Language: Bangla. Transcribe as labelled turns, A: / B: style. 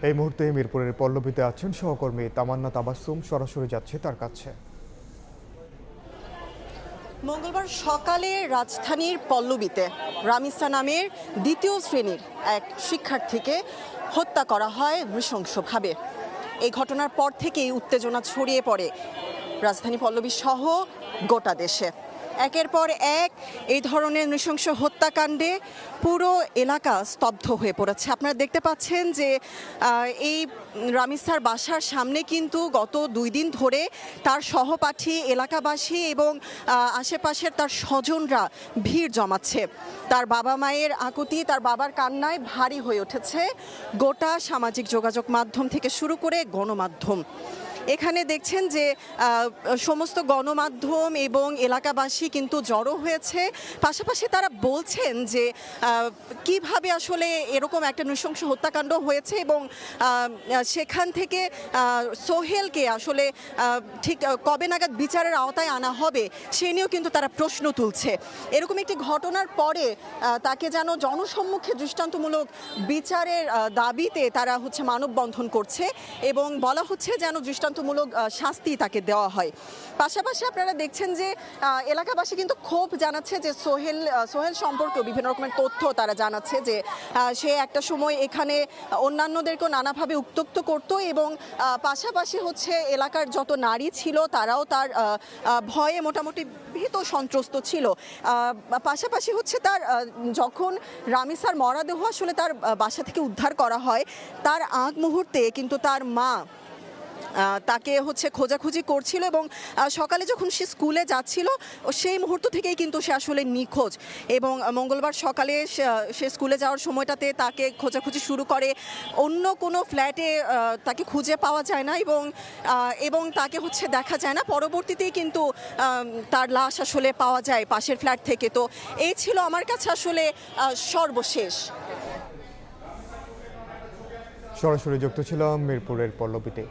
A: এই মুহূর্তে মিরপুরের পল্লবীতে আছেন সহকর্মী তামান্না তাবাসসুম, সরাসরি যাচ্ছে তার কাছে।
B: মঙ্গলবার সকালে রাজধানীর পল্লবীতে রামিসা নামের দ্বিতীয় শ্রেণীর এক শিক্ষার্থীকে হত্যা করা হয় নৃশংসভাবে। এই ঘটনার পর থেকেই উত্তেজনা ছড়িয়ে পড়ে রাজধানী পল্লবী সহ গোটা দেশে। একের পর এক এই ধরনের নৃশংস হত্যাকাণ্ডে পুরো এলাকা স্তব্ধ হয়ে পড়েছে। আপনারা দেখতে পাচ্ছেন যে এই রামিসার বাসার সামনে কিন্তু গত 2 দিন ধরে তার সহপাঠী, এলাকাবাসী এবং আশেপাশের তার স্বজনরা ভিড় জমাচ্ছে। তার বাবা মায়ের আকুতি, তার বাবার কান্নায় ভারী হয়ে উঠেছে গোটা সামাজিক যোগাযোগ মাধ্যম থেকে শুরু করে গণমাধ্যম। এখানে দেখছেন যে সমস্ত গণমাধ্যম এবং এলাকাবাসী কিন্তু জড়ো হয়েছে। পাশাপাশি তারা বলছেন যে কিভাবে আসলে এরকম একটা নৃশংস হত্যাকাণ্ড হয়েছে এবং সেখান থেকে সোহেলকে আসলে ঠিক কবে নাগাদ বিচারের আওতায় আনা হবে সে নিয়েও কিন্তু তারা প্রশ্ন তুলছে। এরকম একটি ঘটনার পরে তাকে যেন জনসম্মুখে দৃষ্টান্তমূলক বিচারের দাবিতে তারা মানববন্ধন করছে এবং বলা হচ্ছে যেন দৃষ্টান্তমূলক শাস্তি তাকে দেওয়া হয়। পাশাপাশি আপনারা দেখছেন যে এলাকাবাসী কিন্তু ক্ষোভ জানাচ্ছে যে সোহেল সম্পর্কে বিভিন্ন রকমের তথ্য তারা জানাচ্ছে যে সে একটা সময় এখানে অন্যান্যদেরকেও নানাভাবে উত্ত্যক্ত করত এবং পাশাপাশি এলাকার যত নারী ছিল তারাও তার ভয়ে মোটামুটি ভীত সন্ত্রস্ত ছিল। পাশাপাশি তার যখন রামিসার মরদেহ আসলে তার বাসা থেকে উদ্ধার করা হয় তার আগ মুহূর্তে কিন্তু তার মা তাকে খোঁজাখুঁজি করছিল এবং সকালে যখন সে স্কুলে যাচ্ছিল সেই মুহূর্ত থেকেই কিন্তু সে আসলে নিখোঁজ এবং মঙ্গলবার সকালে সে স্কুলে যাওয়ার সময়টাতে তাকে খোঁজাখুঁজি শুরু করে। অন্য কোনো ফ্ল্যাটে তাকে খুঁজে পাওয়া যায় না এবং তাকে দেখা যায় না। পরবর্তীতেই কিন্তু তার লাশ আসলে পাওয়া যায় পাশের ফ্ল্যাট থেকে। তো এই ছিল আমার কাছে আসলে সর্বশেষ।
A: সরাসরি যুক্ত ছিলাম মিরপুরের পল্লবীতে।